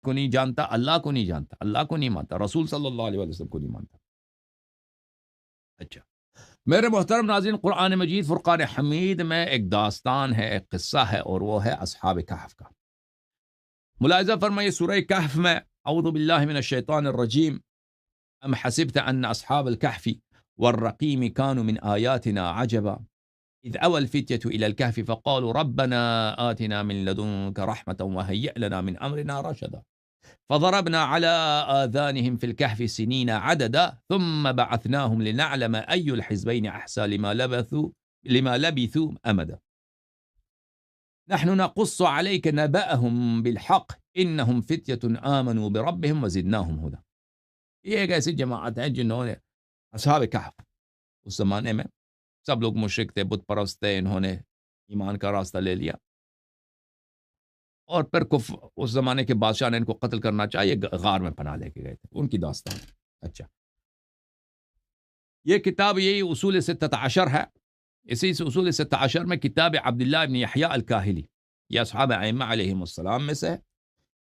کو نہیں جانتا، اللہ کو نہیں جانتا، اللہ کو نہیں مانتا، رسول صلی اللہ علیہ وسلم کو نہیں مانتا۔ اچھا میرے محترم ناظرین، قرآن مجید فرقان حمید میں ایک داستان ہے، ایک قصہ ہے، اور وہ ہے اصحاب کہف کا۔ ملاحظہ فرمائیے سورہ کہف میں، اعوذ باللہ من الشیطان الرجیم، ام حسبت ان اصحاب الكهف والرقيم كانوا من آياتنا عجبا اذ اوى الفتية الى الكهف فقالوا ربنا آتنا من لدنك رحمة وهيئ لنا من امرنا رشدا فضربنا على آذانهم في الكهف سنين عددا ثم بعثناهم لنعلم أي الحزبين أحصى لما لبثوا أمدا نحن نقص عليك نبأهم بالحق إنهم فتية آمنوا بربهم وزدناهم هدى۔ یہ ایک ایسی جماعت ہے جنہوں نے، اصحاب کہف، اس زمانے میں سب لوگ مشرک تھے، بت پرست تھے، انہوں نے ایمان کا راستہ لے لیا، اور پھر اس زمانے کے بادشاہ نے ان کو قتل کرنا چاہیے، غار میں پناہ لے کے گئے تھے، ان کی داستان۔ اچھا یہ کتاب یہی اصول 16 ہے، اسی اصول 16 میں کتاب عبداللہ ابن یحییٰ الکاہلی، یہ اصحاب ائمہ علیہم السلام میں سے ہے۔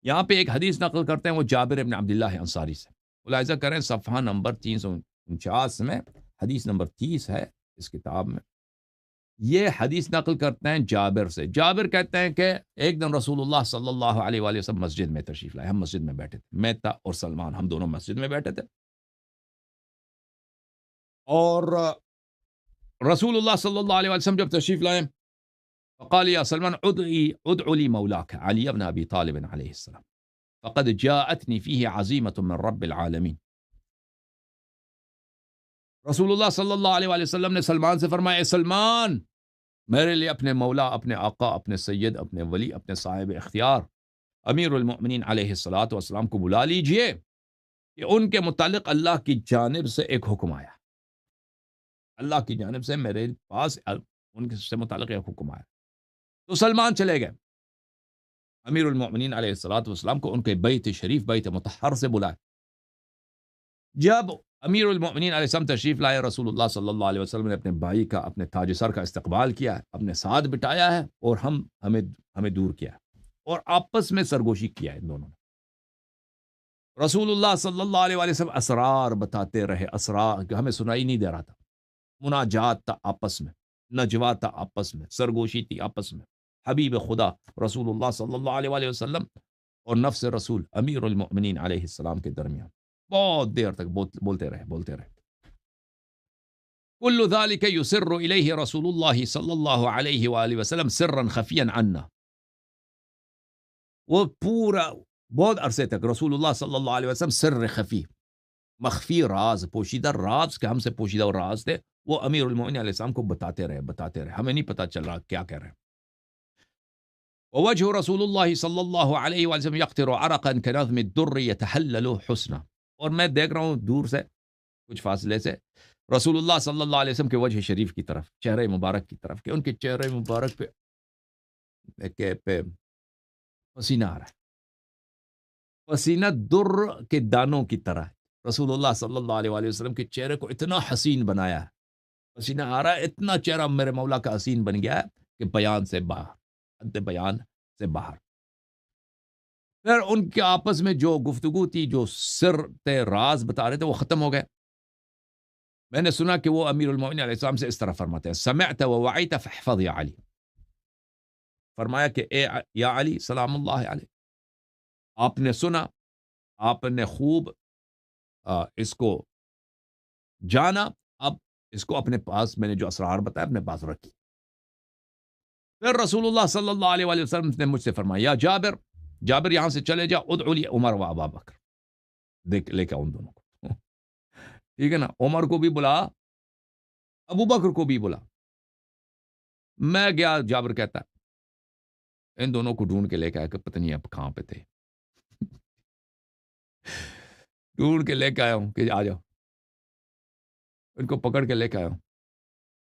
یہاں پہ ایک حدیث نقل کرتے ہیں، وہ جابر ابن عبداللہ انصاری سے، ملاحظہ کریں صفحہ نمبر 349 میں حدیث نمبر 30 ہے اس کتاب میں۔ یہ حدیث نقل کرتے ہیں جابر سے۔ جابر کہتے ہیں کہ ایک دن رسول اللہ صلی اللہ علیہ وآلہ وسلم مسجد میں تشریف لائے، ہم مسجد میں بیٹھے تھے، میں تھا اور سلمان، ہم دونوں مسجد میں بیٹھے تھے، اور رسول اللہ صلی اللہ علیہ وسلم جب تشریف لائے، فقال یا سلمان ادعو لی مولاک علی بن ابی طالب علیہ السلام فقد جاءتنی فیہ عزیمۃ من رب العالمین۔ رسول اللہ صلی اللہ علیہ وآلہ وسلم نے سلمان سے فرمایا، اے سلمان، میرے لیے اپنے مولا، اپنے آقا، اپنے سید، اپنے ولی، اپنے صاحب اختیار امیر المؤمنین علیہ الصلوۃ والسلام کو بلا لیجئے کہ ان کے متعلق اللہ کی جانب سے ایک حکم آیا، اللہ کی جانب سے میرے پاس ان سے متعلق ایک حکم آیا۔ تو سلمان چلے گئے، امیر المؤمنین علیہ الصلوۃ والسلام کو ان کے بیت شریف، بیت مطہر سے بلائے۔ جب امیر المؤمنین علیہ السلام تشریف لائے، رسول اللہ صلی اللہ علیہ وسلم نے اپنے بھائی کا، اپنے تاج سر کا استقبال کیا ہے، اپنے ساتھ بٹھایا ہے، اور ہمیں دور کیا ہے، اور آپس میں سرگوشی کیا ہے ان دونوں نے۔ رسول اللہ صلی اللہ علیہ وسلم اسرار بتاتے رہے، اسرار ہمیں سنائی نہیں دے رہا تھا، مناجات تھا آپس میں، نجوا تھا آپس میں، سرگوشی تھی آپس میں، حبیب خدا رسول اللہ صلی اللہ علیہ وسلم اور نفس رسول امیر المؤمنین علیہ السلام کے درمیان بہت دیر تک بولتے رہے۔ کل ذلك یسر الیہ رسول اللہ صلی اللہ علیہ وآلہ وسلم سرا خفیا عنا، وہ پورا بہت عرصے تک رسول اللہ صلی اللہ علیہ وسلم سر خفی، مخفی راز، پوشیدہ راز کے ہم سے پوشیدہ راز تھے، وہ امیر المؤمنین علیہ السلام کو بتاتے رہے، ہمیں نہیں پتا چل رہا کیا کہہ رہے ہیں۔ ووجه رسول اللہ صلی اللہ علیہ وسلم یقطر عرقا كنظم الدر يتحلل حسنا، اور میں دیکھ رہا ہوں دور سے کچھ فاصلے سے رسول اللہ صلی اللہ علیہ وسلم کے وجہ شریف کی طرف، چہرے مبارک کی طرف، کہ ان کے چہرے مبارک پہ پسینہ آ رہا ہے، پسینہ در کے دانوں کی طرح رسول اللہ صلی اللہ علیہ وآلہ وسلم کے چہرے کو اتنا حسین بنایا ہے، پسینہ آ رہا ہے، اتنا چہرہ میرے مولا کا حسین بن گیا ہے کہ بیان سے باہر، حد بیان سے باہر۔ پھر ان کے آپس میں جو گفتگو تھی، جو سر تے راز بتا رہے تھے، وہ ختم ہو گئے۔ میں نے سنا کہ وہ امیر المؤمنین علیہ السلام سے اس طرح فرماتے ہیں، سمعت ووعیت فاحفظ یا علی، فرمایا کہ اے یا علی سلام اللہ علیہ، آپ نے سنا، آپ نے خوب اس کو جانا، اب اس کو اپنے پاس، میں نے جو اسرار بتایا اپنے پاس رکھی۔ پھر رسول اللہ صلی اللہ علیہ وآلہ وسلم نے مجھ سے فرمایا، یا جابر یہاں سے چلے جا، ادعو لی عمر و ابا بکر، دیکھ لے کے ان دونوں کو، ٹھیک ہے نا، عمر کو بھی بلا، ابو بکر کو بھی بلا۔ میں گیا، جابر کہتا ہے ان دونوں کو ڈھونڈ کے لے کے آیا کہ پتہ نہیں اب کہاں پہ تھے، ڈھونڈ کے لے کے آیا ہوں کہ آ جاؤ، ان کو پکڑ کے لے کے آیا ہوں۔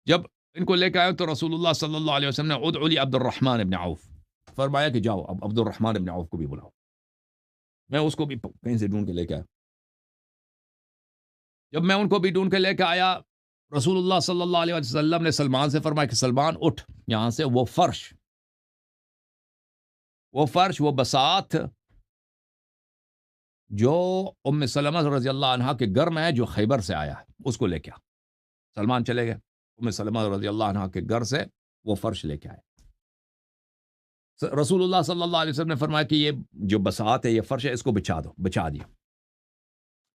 جب ان کو لے کے آیا تو رسول اللہ صلی اللہ علیہ وسلم نے ادعو لی عبد الرحمن ابن عوف، فرمایا کہ جاؤ اب عبد الرحمن ابن عوف کو بھی بلاؤ۔ میں اس کو بھی کہیں سے ڈھونڈ کے لے کے آیا۔ جب میں ان کو بھی ڈھونڈ کے لے کے آیا، رسول اللہ صلی اللہ علیہ وسلم نے سلمان سے فرمایا کہ سلمان اٹھ یہاں سے، وہ فرش، وہ بساط جو ام سلمہ رضی اللہ عنہا کے گھر میں ہے، جو خیبر سے آیا ہے، اس کو لے کے آ۔ سلمان چلے گئے، ام سلمہ رضی اللہ عنہا کے گھر سے وہ فرش لے کے آئے۔ رسول اللہ صلی اللہ علیہ وسلم نے فرمایا کہ یہ جو بساط ہے، یہ فرش ہے، اس کو بچھا دو، بچھا دیا۔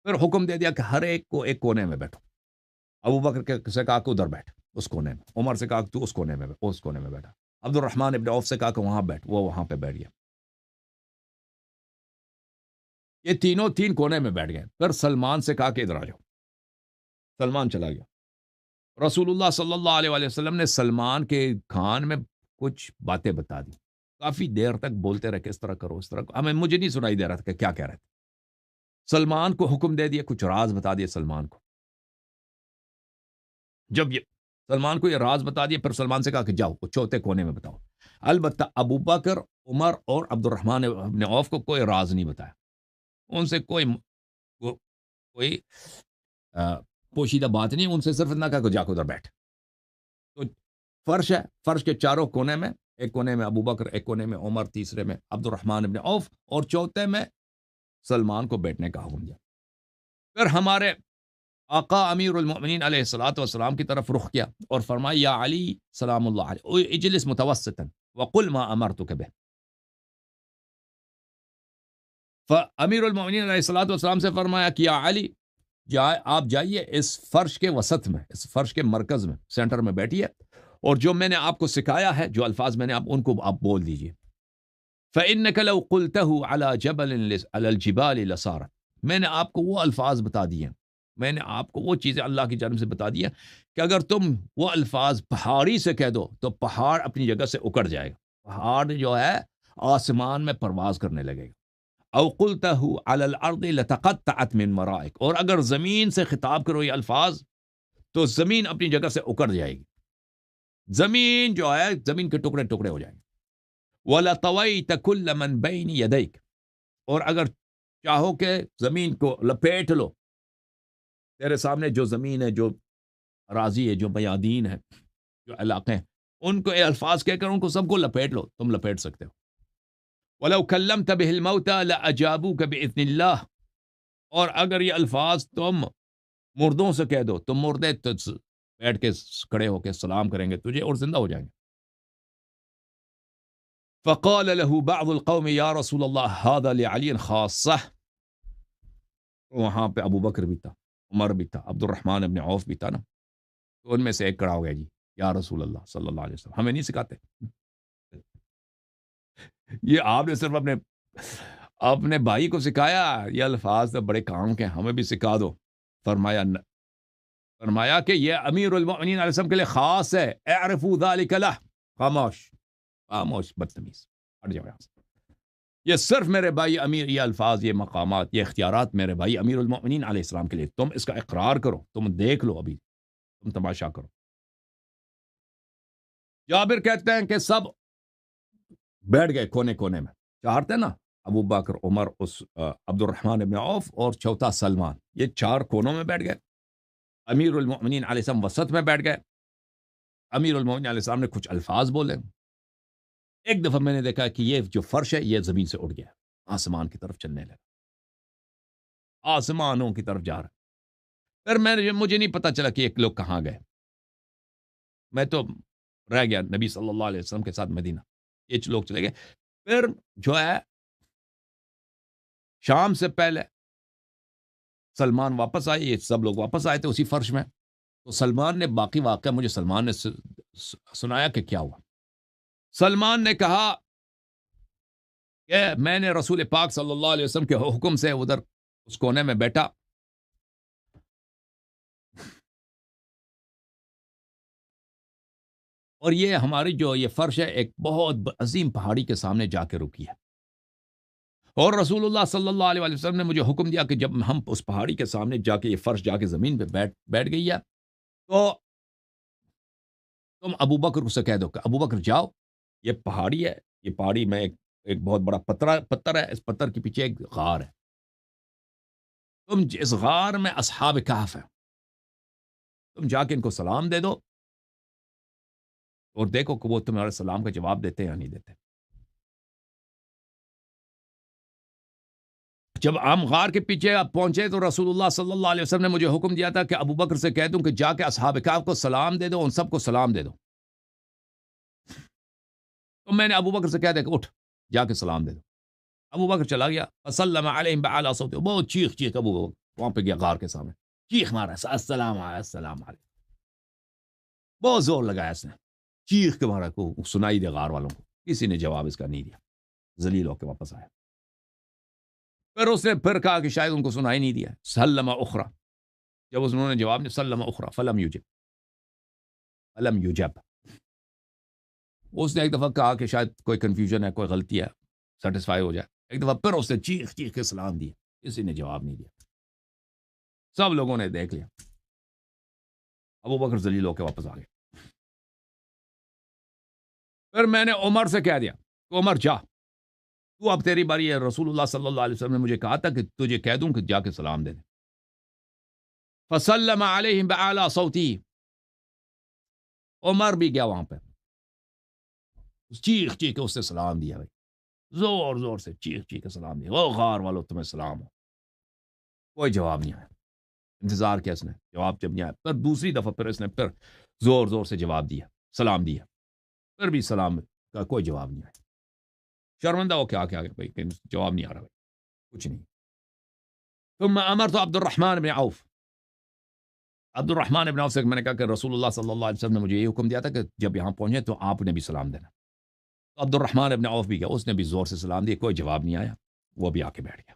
پھر حکم دے دیا کہ ہر ایک کو ایک کونے میں بیٹھو۔ ابو بکر سے کہا کہ ادھر بیٹھ اس کونے میں، عمر سے کہا کہ تو اس کونے میں اس کونے میں بیٹھا، عبد الرحمن ابن عوف سے کہا کہ وہاں بیٹھ، وہ وہاں پہ بیٹھ گیا۔ یہ تینوں تین کونے میں بیٹھ گئے۔ پھر سلمان سے کہا کہ ادھر آ جاؤ، سلمان چلا گیا۔ رسول اللہ صلی اللہ علیہ وآلہ وسلم نے سلمان کے کان میں کچھ باتیں بتا دی، کافی دیر تک بولتے رہے کہ اس طرح کرو، اس طرح کرو۔ ہمیں مجھے نہیں سنائی دے رہا تھا کہ کیا کہہ رہے تھے۔ سلمان کو حکم دے دیا، کچھ راز بتا دیے سلمان کو۔ جب یہ سلمان کو یہ راز بتا دیا، پھر سلمان سے کہا کہ جاؤ وہ چوتھے کونے میں بتاؤ۔ البتہ ابو بکر، عمر اور عبد الرحمن ابن عوف کو کوئی راز نہیں بتایا، ان سے کوئی پوشیدہ بات نہیں، ان سے صرف اتنا کہا کہ جا کے ادھر بیٹھ۔ تو فرش ہے، فرش کے چاروں کونے میں، ایک کونے میں ابو بکر، ایک کونے میں عمر، تیسرے میں عبد الرحمن ابن عوف، اور چوتھے میں سلمان کو بیٹھنے کا حکم دیا۔ پھر ہمارے آقا امیر المؤمنین علیہ الصلوۃ والسلام کی طرف رخ کیا اور فرمایا یا علی سلام اللہ علیہ اجلس متوسطا وقل ما امرتک به۔ فامیر المؤمنین علیہ الصلوۃ والسلام سے فرمایا کہ یا علی، آپ جائیے اس فرش کے وسط میں، اس فرش کے مرکز میں، سینٹر میں بیٹھیے، اور جو میں نے آپ کو سکھایا ہے، جو الفاظ میں نے ان کو آپ بول دیجیے۔ فإنك لو قلته على جبل على الجبال لصارت، میں نے آپ کو وہ الفاظ بتا دیے، میں نے آپ کو وہ چیزیں اللہ کی جانب سے بتا دی ہیں کہ اگر تم وہ الفاظ پہاڑی سے کہہ دو تو پہاڑ اپنی جگہ سے اکڑ جائے گا، پہاڑ جو ہے آسمان میں پرواز کرنے لگے گا۔ او قلته على الارض لتقطعت من ورائك، اور اگر زمین سے خطاب کرو یہ الفاظ تو زمین اپنی جگہ سے اکڑ جائے گی، زمین جو ہے زمین کے ٹکڑے ٹکڑے ہو جائیں گے۔ وَلَطَوَيْتَ كُلَّ مَنْ بَيْنِ يَدَيْكَ، اور اگر چاہو کہ زمین کو لپیٹ لو، تیرے سامنے جو زمین ہے، جو راضی ہے، جو میادین ہے، جو علاقے ہیں، ان کو یہ الفاظ کہہ کر ان کو سب کو لپیٹ لو، تم لپیٹ سکتے ہو۔ وَلَوْ كَلَّمْتَ بِهِ الْمَوْتَى لَأَجَابُوكَ بِإِذْنِ اللَّهِ، اور اگر یہ الفاظ تم مردوں سے کہہ دو تو مردے بیٹھ کے کھڑے ہو کے سلام کریں گے تجھے اور زندہ ہو جائیں گے۔ فقال له بعض القوم یا رسول اللہ هذا لعلی خاصہ، وہاں پہ ابو بکر بھی تھا، عمر بھی تھا، عبد الرحمن ابن عوف بھی تھا نا، تو ان میں سے ایک کڑا ہو گیا، جی یا رسول اللہ صلی اللہ علیہ وسلم، ہمیں نہیں سکھاتے یہ، آپ نے صرف اپنے بھائی کو سکھایا، یہ الفاظ تو بڑے کام کے، ہمیں بھی سکھا دو۔ فرمایا کہ یہ امیر المؤمنین علیہ السلام کے لیے خاص ہے، اعرفوا ذلک لہ، خاموش خاموش بدتمیز، ہٹ جاؤ یہاں سے۔ یہ صرف میرے بھائی امیر، یہ الفاظ، یہ مقامات، یہ اختیارات میرے بھائی امیر المؤمنین علیہ السلام کے لیے، تم اس کا اقرار کرو، تم دیکھ لو، ابھی تم تماشا کرو۔ جابر کہتے ہیں کہ سب بیٹھ گئے کونے کونے میں، چار تھے نا، ابو بکر، عمر، عبد الرحمن ابن عوف اور چوتھا سلمان، یہ چار کونوں میں بیٹھ گئے۔ امیر المؤمنین علیہ السلام وسط میں بیٹھ گئے۔ امیر المؤمنین علیہ السلام نے کچھ الفاظ بولے۔ ایک دفعہ میں نے دیکھا کہ یہ جو فرش ہے یہ زمین سے اڑ گیا، آسمان کی طرف چلنے لگا، آسمانوں کی طرف جا رہا۔ پھر مجھے نہیں پتا چلا کہ ایک لوگ کہاں گئے، میں تو رہ گیا نبی صلی اللہ علیہ وسلم کے ساتھ مدینہ، یہ لوگ چلے گئے۔ پھر جو ہے شام سے پہلے سلمان واپس آئے، یہ سب لوگ واپس آئے تھے اسی فرش میں، تو سلمان نے باقی واقعہ مجھے سلمان نے سنایا کہ کیا ہوا۔ سلمان نے کہا کہ میں نے رسول پاک صلی اللہ علیہ وسلم کے حکم سے ادھر اس کونے میں بیٹھا، اور یہ ہماری جو یہ فرش ہے ایک بہت عظیم پہاڑی کے سامنے جا کے رکی ہے، اور رسول اللہ صلی اللہ علیہ وسلم نے مجھے حکم دیا کہ جب ہم اس پہاڑی کے سامنے جا کے، یہ فرش جا کے زمین پہ بیٹھ گئی ہے، تو تم ابو بکر سے کہہ دو کہ ابو بکر جاؤ، یہ پہاڑی ہے، یہ پہاڑی میں ایک بہت بڑا پتھر ہے، اس پتھر کے پیچھے ایک غار ہے، تم اس غار میں اصحاب کہف ہے، تم جا کے ان کو سلام دے دو اور دیکھو کہ وہ تمہارے سلام کا جواب دیتے یا نہیں دیتے۔ جب ہم غار کے پیچھے پہنچے تو رسول اللہ صلی اللہ علیہ وسلم نے مجھے حکم دیا تھا کہ ابو بکر سے کہہ دوں کہ جا کے اصحاب کہف کو سلام دے دو، ان سب کو سلام دے دو. تو میں نے ابو بکر سے کہہ دیا کہ اٹھ جا کے سلام دے دو. ابو بکر چلا گیا، فسلم علیہم بأعلی صوت، بہت چیخ ابو بکر وہاں پہ گیا غار کے سامنے، چیخ مارا، السلام علیکم السلام علیکم، بہت زور لگایا اس نے، چیخ کے مارا کو سنائی دے غار والوں کو. کسی نے جواب اس کا نہیں دیا، ذلیل ہو کے واپس آیا. پھر اس نے پھر کہا کہ شاید ان کو سنائی نہیں دیا. سلم اخرى، جب انہوں نے جواب دیا سلم اخرى فلم یجب، اس نے ایک دفعہ کہا کہ شاید کوئی کنفیوژن ہے، کوئی غلطی ہے، سیٹسفائی ہو جائے. ایک دفعہ پھر اس نے چیخ کے سلام دیا، کسی نے جواب نہیں دیا. سب لوگوں نے دیکھ لیا. ابو بکر ذلیل ہو کے واپس آ گئے. پھر میں نے عمر سے کہہ دیا کہ عمر جا، تو اب تیری باری ہے. رسول اللہ صلی اللہ علیہ وسلم نے مجھے کہا تھا کہ تجھے کہہ دوں کہ جا کے سلام دے دے. فسلم علیہم بأعلی صوتی، عمر بھی گیا وہاں پہ، چیخ کے اس سے سلام دیا. بھائی زور سے چیخ کے سلام دیا، وہ غار والو تمہیں سلام ہو. کوئی جواب نہیں آیا. انتظار کیا اس نے، جواب جب نہیں آیا، پھر دوسری دفعہ پھر اس نے پھر زور سے جواب دیا، سلام دیا، پھر بھی سلام کا کوئی جواب نہیں آیا. شرمندہ ہو کے آ گیا بھائی کہ جواب نہیں آ رہا، بھائی کچھ نہیں. ثم امرت عبد الرحمن بن عوف، عبد الرحمن بن عوف سے میں نے کہا کہ رسول اللہ صلی اللہ علیہ وسلم نے مجھے یہ حکم دیا تھا کہ جب یہاں پہنچے تو آپ نے بھی سلام دینا. تو عبد الرحمن بن عوف بھی گیا، اس نے بھی زور سے سلام دیا، کوئی جواب نہیں آیا، وہ بھی آ کے بیٹھ گیا.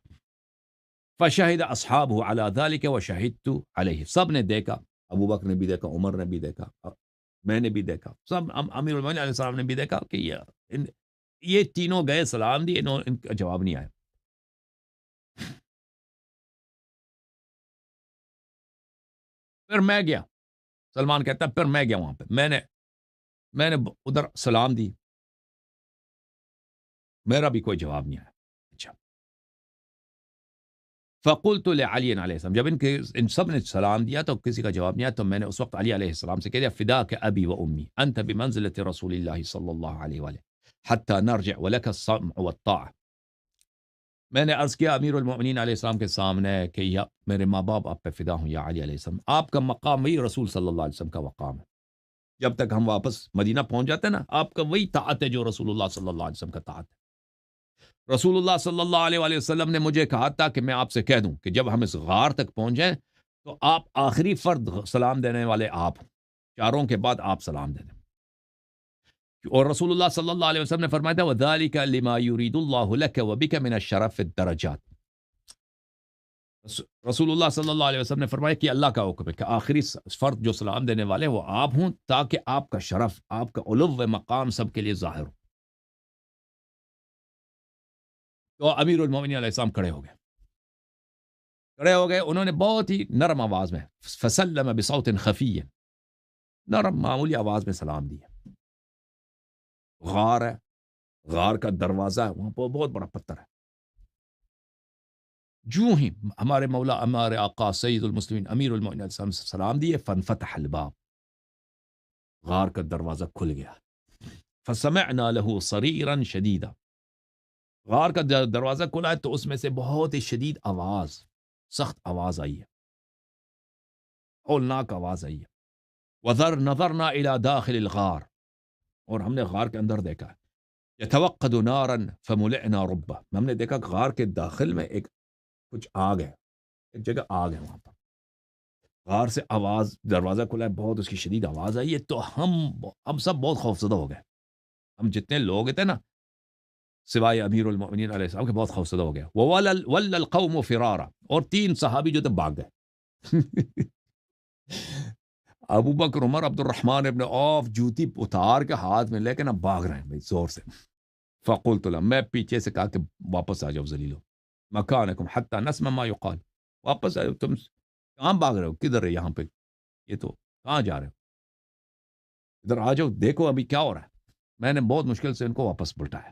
فشہد اصحابہ علی ذلک وشہدت علیہ، سب نے دیکھا، ابو بکر نے بھی دیکھا، عمر نے بھی دیکھا، میں نے بھی دیکھا، سب امیر المومنین علیہ السلام نے بھی دیکھا کہ یہ تینوں گئے سلام دیے، ان کا جواب نہیں آیا. پھر میں گیا، سلمان کہتا ہے پھر میں گیا وہاں پہ، میں نے ادھر سلام دی، میرا بھی کوئی جواب نہیں آیا. اچھا، فقلت لعلی علیہ السلام، جب ان سب نے سلام دیا تو کسی کا جواب نہیں آیا، تو میں نے اس وقت علی علیہ السلام سے کہہ دیا فداک ابی و امی انت بمنزلۃ رسول اللہ صلی اللہ علیہ وآلہ حتی نرجع ولک السمع والطاعہ. میں نے عرض کیا امیر المؤمنین علیہ السلام کے سامنے کہ یا میرے ماں باپ آپ پہ فدا ہوں یا علی علیہ السلام، آپ کا مقام وہی رسول صلی اللہ علیہ وسلم کا مقام ہے. جب تک ہم واپس مدینہ پہنچ جاتے ہیں نا، آپ کا وہی طاعت ہے جو رسول اللہ صلی اللہ علیہ وسلم کا طاعت ہے. رسول اللہ صلی اللہ علیہ وآلہ وسلم نے مجھے کہا تھا کہ میں آپ سے کہہ دوں کہ جب ہم اس غار تک پہنچ جائیں تو آپ آخری فرد سلام دینے والے آپ، چاروں کے بعد آپ سلام دے دیں. اور رسول اللہ صلی اللہ علیہ وسلم نے فرمایا تھا وَذَلِكَ لِمَا يُرِيدُ اللَّهُ لَكَ وَبِكَ مِنَ الشَّرَفِ الدَّرَجَاتِ. رسول اللہ صلی اللہ علیہ وسلم نے فرمایا کہ اللہ کا حکم ہے کہ آخری فرد جو سلام دینے والے وہ آپ ہوں، تاکہ آپ کا شرف، آپ کا علو مقام سب کے لیے ظاہر ہو. تو امیر المومنین علیہ السلام کھڑے ہو گئے، انہوں نے بہت ہی نرم آواز میں فسلم بصوت خفی، نرم معمولی آواز میں سلام دیا. غار ہے، غار کا دروازہ ہے، وہاں پر بہت بڑا پتھر ہے. جو ہی ہمارے مولا، ہمارے آقا سید المسلمین امیر المومنین علیہ السلام سے سلام دیے، فانفتح الباب، غار کا دروازہ کھل گیا. فسمعنا له صریرا شدیدا، غار کا دروازہ کھلا ہے تو اس میں سے بہت ہی شدید آواز، سخت آواز آئی ہے، ہولناک آواز آئی ہے. نظرنا الى داخل الغار، اور ہم نے غار کے اندر دیکھا، یتوقد نارا فملئنا ربہ، ہم نے دیکھا غار کے داخل میں ایک کچھ آگ ہے، ایک جگہ آگ ہے وہاں پر. غار سے آواز، دروازہ کھلا ہے، بہت اس کی شدید آواز آئی ہے. تو ہم سب بہت خوفزدہ ہو گئے، ہم جتنے لوگ تھے نا سوائے امیر المؤمنین علیہ السلام کے، بہت خوفزدہ ہو گیا. وَوَلَّ الْقَوْمُ فِرَارًا، اور 3 صحابی جو تھے بھاگ گئے. ابو بکر، عمر، عبد الرحمن ابن عوف جوتی اتار کے ہاتھ میں لے کے نا بھاگ رہے ہیں بھائی زور سے. فقلت لهم، میں پیچھے سے کہا کہ واپس آ جاؤ ذلیلو، مکانکم حتی نسمع ما یقال، واپس آ جاؤ، تم کہاں بھاگ رہے ہو، کدھر ہے یہاں پہ، یہ تو کہاں جا رہے ہو، ادھر آ جاؤ، دیکھو ابھی کیا ہو رہا ہے. میں نے بہت مشکل سے ان کو واپس بلٹایا.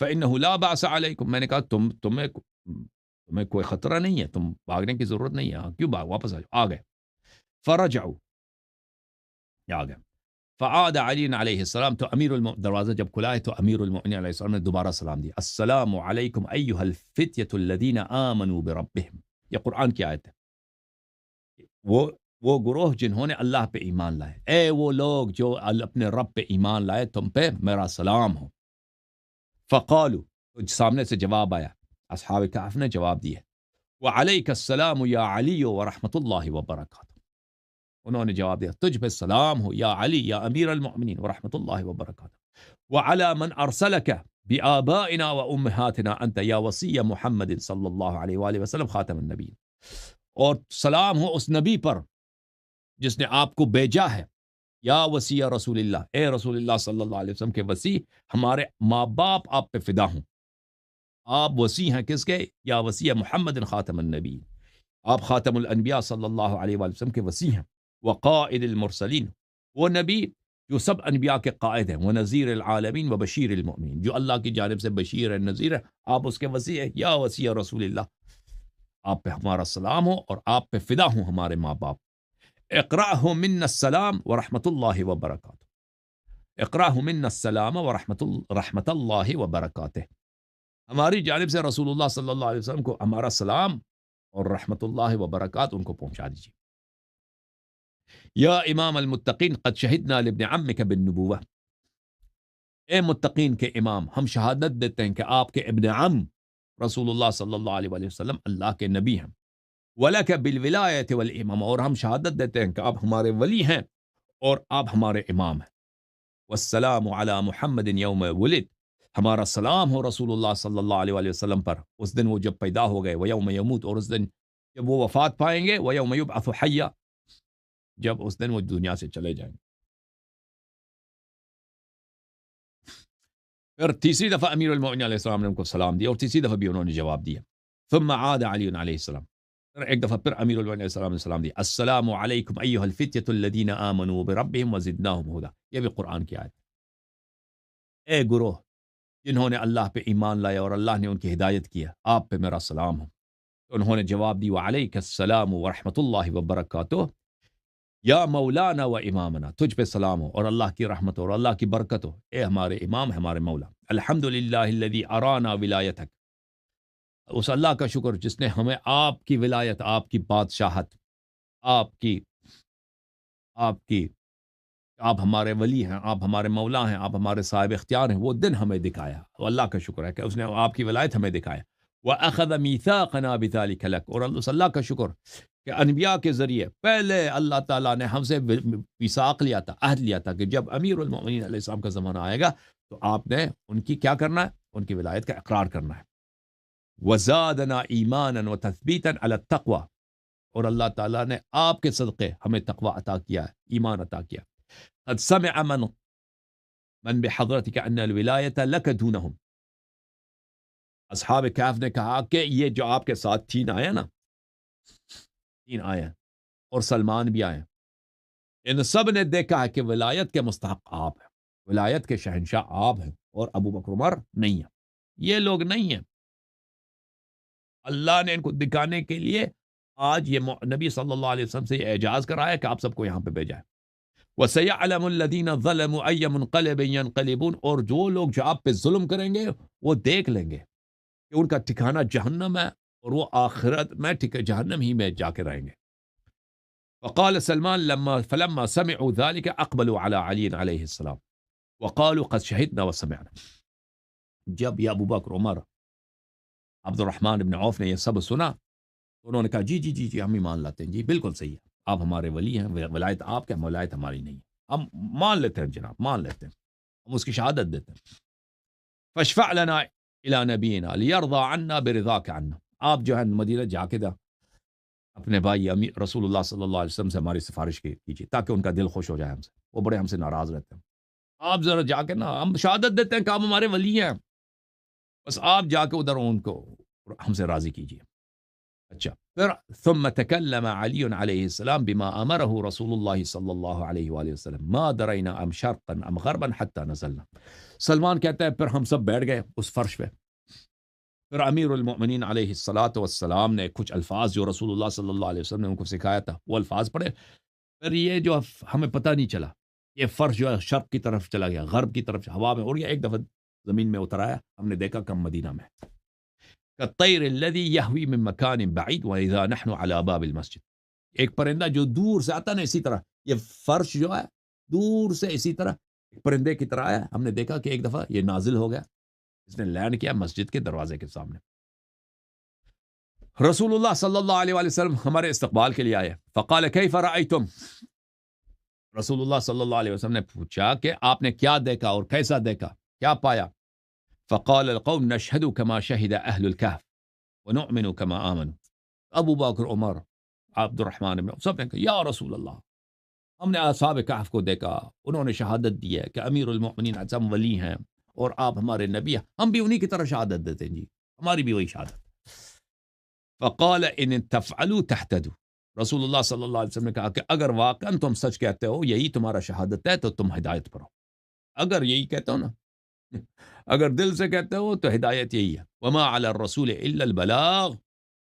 فإنه لا بأس علیکم، میں نے کہا تمہیں کوئی خطرہ نہیں ہے، تم بھاگنے کی ضرورت نہیں ہے، کیوں واپس آ جاؤ. آ گئے. فرجعوا، آ گئے. فعاد علی علیہ السلام، تو دروازہ جب کھلا ہے تو امیر المؤمنین علیہ السلام نے دوبارہ سلام دیا، السلام علیکم ایھا الفتیۃ الذین آمنوا بربہم. یہ قرآن کی آیت ہے. وہ گروہ جنہوں نے اللہ پہ ایمان لائے، اے وہ لوگ جو اپنے رب پہ ایمان لائے، تم پہ میرا سلام ہو. فقالوا، تو سامنے سے جواب آیا، اصحاب کہف نے جواب دیا، وعلیک السلام یا علی ورحمۃ اللہ وبرکاتہ. انہوں نے جواب دیا، تجھ پہ سلام ہو یا علی یا امیر المؤمنین ورحمۃ اللہ وبرکاتہ. وعلی من ارسلک بآبائنا وامہاتنا انت یا وصی محمد صلی اللہ علیہ وآلہ وسلم خاتم النبی. اور سلام ہو اس نبی پر جس نے آپ کو بھیجا ہے، یا وصی رسول اللہ، اے رسول اللہ صلی اللہ علیہ وسلم کے وصی، ہمارے ماں باپ آپ پہ فدا ہوں. آپ وصی ہیں کس کے؟ یا وصی محمد خاتم النبی، آپ خاتم الانبیاء صلی اللہ علیہ وآلہ وسلم کے وصی ہیں. وقائد المرسلین، وہ نبی جو سب انبیاء کے قائد ہیں. ونذیر العالمین وبشیر المؤمنین، جو اللہ کی جانب سے بشیر ہے، نذیر ہے، آپ اس کے وصی ہیں. یا وصی رسول اللہ، آپ پہ ہمارا سلام ہو اور آپ پہ فدا ہوں ہمارے ماں باپ. اقرأہ منا السلام ورحمۃ اللہ وبرکاتہ. اقرأہ منا السلام ورحمۃ اللہ وبرکاتہ. ہماری جانب سے رسول اللہ صلی اللہ علیہ وسلم کو ہمارا سلام اور رحمت اللہ وبرکاتہ ان کو پہنچا دیجیے. یا امام المتقین قد شہدنا لابن عمک بالنبوہ، اے متقین کے امام، ہم شہادت دیتے ہیں کہ آپ کے ابن عم رسول اللہ صلی اللہ علیہ وآلہ وسلم اللہ کے نبی ہیں. وَلَكَ بِالْوِلَایَةِ وَالْإِمَامَةِ، اور ہم شہادت دیتے ہیں کہ آپ ہمارے ولی ہیں اور آپ ہمارے امام ہیں. وَالسَّلَامُ عَلَى مُحَمَّدٍ يَوْمَ وُلِدَ، ہمارا سلام ہو رسول اللہ صلی اللہ علیہ وآلہ وسلم پر اس دن وہ جب پیدا ہو گئے. وَيَوْمَ يَمُوتُ، اور اس دن جب وہ وفات پائیں گے. وَيَوْمَ يُبْعَثُ حَيًّا، جب اس دن وہ دنیا سے چلے جائیں گے. پھر تیسری دفعہ امیر المؤمنین علیہ السلام نے ان کو سلام دیا اور تیسری دفعہ بھی انہوں نے جواب دیا. ثم عاد علی علیہ السلام، ایک دفعہ پھر امیر المؤمنین علیہ السلام نے سلام دیا، السلام علیکم ایھا الفتیۃ الذین آمنوا بربہم وزدناہم ہدی. یہ بھی قرآن کی آیت. اے گروہ جنہوں نے اللہ پہ ایمان لایا اور اللہ نے ان کی ہدایت کیا، آپ پہ میرا سلام ہو. تو انہوں نے جواب دی، وعلیک السلام ورحمۃ اللہ وبرکاتہ یا مولانا و امامنا، تجھ پہ سلام ہو اور اللہ کی رحمت ہو اور اللہ کی برکت ہو، اے ہمارے امام، ہمارے مولا. الحمدللہ الذی ارانا ولایتک، اس اللہ کا شکر جس نے ہمیں آپ کی ولایت، آپ کی بادشاہت، آپ ہمارے ولی ہیں، آپ ہمارے مولا ہیں، آپ ہمارے صاحب اختیار ہیں، وہ دن ہمیں دکھایا. تو اللہ کا شکر ہے کہ اس نے آپ کی ولایت ہمیں دکھایا. وَأَخَذَ مِيثَاقَنَا بِذَلِكَ لَكَ، اور اس اللہ کا شکر کہ انبیاء کے ذریعے پہلے اللہ تعالیٰ نے ہم سے میثاق لیا تھا، عہد لیا تھا کہ جب امیر المؤمنین علیہ السلام کا زمانہ آئے گا تو آپ نے ان کی کیا کرنا ہے؟ ان کی ولایت کا اقرار کرنا ہے. وَزَادَنَا إِيمَانًا وَتَثْبِيتًا عَلَى التَّقْوَى، اور اللہ تعالیٰ نے آپ کے صدقے ہمیں تقوی عطا کیا ہے، ایمان عطا کیا. قد سمع من بحضرتك ان الولایت لک دونہم، اصحاب کہف نے کہا کہ یہ جو آپ کے ساتھ تین آئے نا، تین آئے ہیں اور سلمان بھی آئے، ان سب نے دیکھا ہے کہ ولایت کے مستحق آپ ہیں، ولایت کے شہنشاہ آپ ہیں اور ابو بکر عمر نہیں ہیں. یہ لوگ نہیں ہیں. اللہ نے ان کو دکھانے کے لیے آج یہ نبی صلی اللہ علیہ وسلم سے یہ اعجاز کرایا کہ آپ سب کو یہاں پہ بھیجا ہے. وَسَيَعْلَمُ الَّذِينَ ظَلَمُوا أَيَّ مُنْقَلِبٍ يَنْقَلِبُونَ، اور جو لوگ جو آپ پہ ظلم کریں گے وہ دیکھ لیں گے کہ ان کا ٹھکانہ جہنم ہے اور وہ آخرت میں جہنم ہی میں جا کے رہیں گے. وقال سلمان فلما سمعوا ذلك اقبلوا على علي علیہ السلام وقالوا قد شهدنا وسمعنا. جب یہ ابو بکر عمر عبد الرحمن بن عوف نے یہ سب سنا تو انہوں نے کہا جی جی جی جی ہم ہی مان لاتے ہیں، جی بالکل صحیح ہے، آپ ہمارے ولی ہیں، ولایت آپ کے، ولایت ہماری نہیں ہے، ہم مان لیتے ہیں جناب، مان لیتے ہیں، ہم اس کی شہادت دیتے ہیں. فاشفع لنا الى نبینا لیرضى عنا برضاک عنا، آپ جو ہے مدینہ جا کے اپنے بھائی رسول اللہ صلی اللہ علیہ وسلم سے ہماری سفارش کیجیے تاکہ ان کا دل خوش ہو جائے ہم سے، وہ بڑے ہم سے ناراض رہتے ہیں. آپ ذرا جا کے نا، ہم شہادت دیتے ہیں کہ آپ ہمارے ولی ہیں، بس آپ جا کے ادھر ان کو ہم سے راضی کیجیے. اچھا، پھر ثم تکلم علی علیہ السلام بما امره رسول اللہ صلی اللہ علیہ وآلہ وسلم ما درینا ام شرقا ام غربا حتی نزلنا. سلمان کہتا ہے پھر ہم سب بیٹھ گئے اس فرش پہ، پھر امیر المؤمنین علیہ السلام نے کچھ الفاظ جو رسول اللہ صلی اللہ علیہ وسلم نے ان کو سکھایا تھا وہ الفاظ پڑھے. پھر یہ جو ہمیں پتہ نہیں چلا یہ فرش جو ہے شرق کی طرف چلا گیا، غرب کی طرف ہوا میں اڑ گیا، ایک دفعہ زمین میں اتر آیا، ہم نے دیکھا کم مدینہ میں کالطیر الذی یہوی من مکان بعید واذا نحن علی باب المسجد، ایک پرندہ جو دور سے آتا نا، اسی طرح یہ فرش جو ہے دور سے اسی طرح ایک پرندے کی طرح آیا، ہم نے دیکھا کہ ایک دفعہ یہ نازل ہو گیا، اس نے لینڈ کیا مسجد کے دروازے کے سامنے۔ رسول اللہ صلی اللہ علیہ وآلہ وسلم ہمارے استقبال کے لیے آئے، فقال کیف رأیتم، رسول اللہ صلی اللہ علیہ وسلم نے پوچھا کہ آپ نے کیا دیکھا اور کیسا دیکھا، کیا پایا؟ فقال القوم نشهد كما شهد اهل الكهف ونؤمن كما آمنوا، ابو بکر، عمر، عبد الرحمن بن سب نے کہا یا رسول اللہ، ہم نے اصحاب کہف کو دیکھا، انہوں نے شہادت دی ہے کہ امیر المؤمنین اعظم ولی ہیں اور آپ ہمارے نبی ہیں، ہم بھی انہی کی طرح شہادت دیتے ہیں، جی ہماری بھی وہی شہادت۔ فقال ان تفعلوا تهتدوا، رسول اللہ صلی اللہ علیہ وسلم نے کہا کہ اگر واقعا تم سچ کہتے ہو، یہی تمہارا شہادت ہے، تو تم ہدایت پر ہو، اگر یہی کہتے ہو نا، اگر دل سے کہتے ہو تو ہدایت یہی ہے، وما علی الرسول الا البلاغ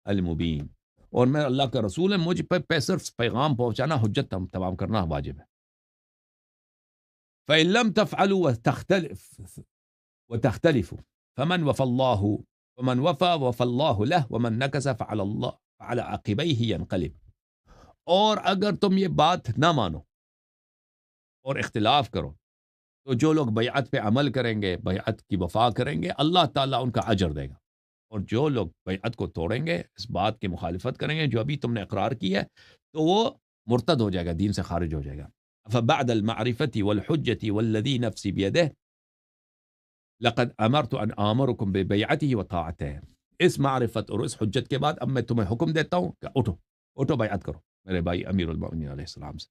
المبین، اور میں اللہ کا رسول ہے، مجھ پہ صرف پیغام پہنچانا، حجت تمام کرنا واجب ہے۔ فإن لم تفعلوا وتختلفوا فمن وفى الله ومن وفى الله له ومن نكث فعلى عقبيه ينقلب، اور اگر تم یہ بات نہ مانو اور اختلاف کرو تو جو لوگ بیعت پہ عمل کریں گے، بیعت کی وفا کریں گے، اللہ تعالیٰ ان کا اجر دے گا، اور جو لوگ بیعت کو توڑیں گے، اس بات کی مخالفت کریں گے جو ابھی تم نے اقرار کی ہے، تو وہ مرتد ہو جائے گا، دین سے خارج ہو جائے گا۔ فبعد المعرفة والحجة والذي نفسي بيده لقد امرت ان آمركم ببيعته وطاعته، اس معرفت اور اس حجت کے بعد اب میں تمہیں حکم دیتا ہوں کہ اٹھو بیعت کرو میرے بھائی امیر المؤمنین علیہ السلام سے۔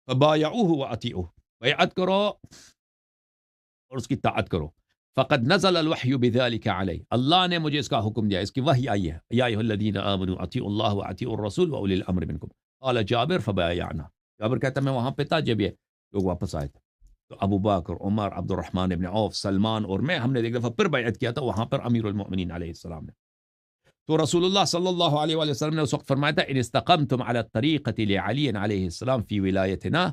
فبايعوه واطيعوه، بیعت کرو اور اس کی طاعت کرو۔ فقد نزل الوحی بذلك علی، اللہ نے مجھے اس کا حکم دیا، اس کی وحی آئی ہے، یا ایھا الذین آمنوا اطیعوا اللہ واطیعوا الرسول واولی الامر منکم، قال جابر فبايعنا، جابر کہتا میں وہاں پہ تھا جب یہ لوگ واپس آئے تھے، تو ابو بکر، عمر، عبد الرحمن ابن عوف، سلمان اور میں، ہم نے ایک دفعہ پھر بیعت کیا تھا وہاں پر امیر المؤمنین علیہ السلام نے۔ تو رسول اللہ صلی اللہ علیہ وآلہ وسلم نے اس وقت فرمایا تھا ان استقمتم علی الطریقۃ لعلی علیہ السلام فی ولایتنا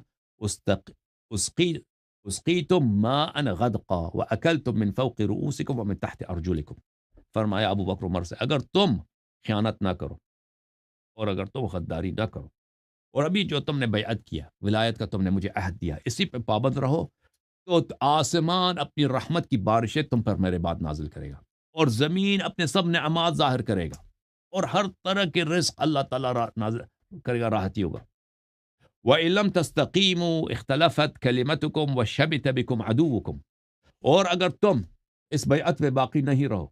اسقیتم ماء غدقا واکلتم من فوق رؤوسکم ومن تحت ارجلکم، فرمایا ابو بکر عمر سے اگر تم خیانت نہ کرو اور اگر تم غداری نہ کرو اور ابھی جو تم نے بیعت کیا، ولایت کا تم نے مجھے عہد دیا، اسی پہ پابند رہو، تو آسمان اپنی رحمت کی بارشیں تم پر میرے بعد نازل کرے گا، اور زمین اپنے سب نعمات ظاہر کرے گا، اور ہر طرح کے رزق اللہ تعالیٰ نازل کرے گا، راحتی ہوگا۔ وَإِن لَمْ تَسْتَقِيمُوا اخْتَلَفَتْ كَلِمَتُكُمْ وَشَبِتَ بِكُمْ عَدُوُّكُمْ، اور اگر تم اس بیعت پہ باقی نہیں رہو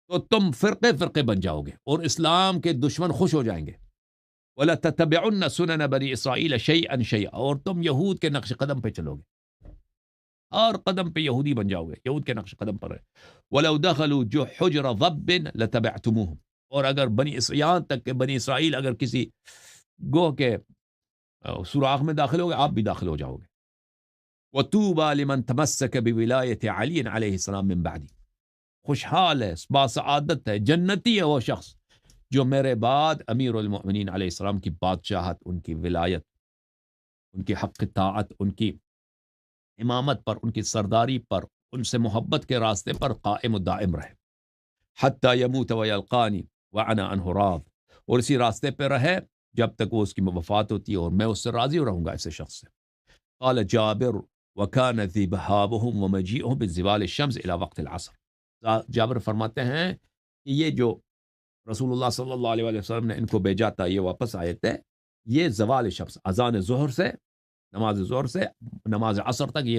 تو تم فرقے فرقے بن جاؤ گے اور اسلام کے دشمن خوش ہو جائیں گے۔ وَلَتَتَّبِعُنَّ سُنَنَ بَنِي إِسرَائِيلَ شَيْئًا شَيْئًا، اور تم یہود کے نقش قدم پہ چلو گے، ہر قدم پہ یہودی بن جاؤ گے، یہود کے نقش قدم پر ہے۔ وَلَوْ دَخَلُوا حُجْرَ ضَبٍّ لَتَبَعْتُمُوهُمْ، اور اگر یہاں تک کہ بنی اسرائیل اگر کسی گوہ کے سوراخ میں داخل ہوگے، آپ بھی داخل ہو جاؤ گے۔ وَطُوبَى لِمَن تَمَسَّكَ بِوِلَایَةِ عَلِيٍّ عَلَيْهِ السَّلَامِ مِن بَعْدِهِ، خوشحال ہے، باسعادت ہے، جنتی ہے وہ شخص جو میرے بعد امیر المؤمنین علیہ السلام کی بادشاہت، ان کی ولایت، ان کی حق طاعت، ان کی امامت پر، ان کی سرداری پر، ان سے محبت کے راستے پر قائم و دائم رہے، حتی یموت ویلقانی وانا عنہ راض، اور اسی راستے پہ رہے جب تک وہ اس کی وفات ہوتی ہے اور میں اس سے راضی رہوں گا ایسے شخص سے۔ قال جابر وکان ذبحابهم ومجیئهم بزوال الشمس الى وقت العصر، جابر فرماتے ہیں کہ یہ جو رسول اللہ صلی اللہ علیہ وسلم نے ان کو بھیجا تھا، یہ واپس آئے تھے، یہ زوال شمس، اذان ظہر سے، نماز ظہر سے نماز عصر تک یہ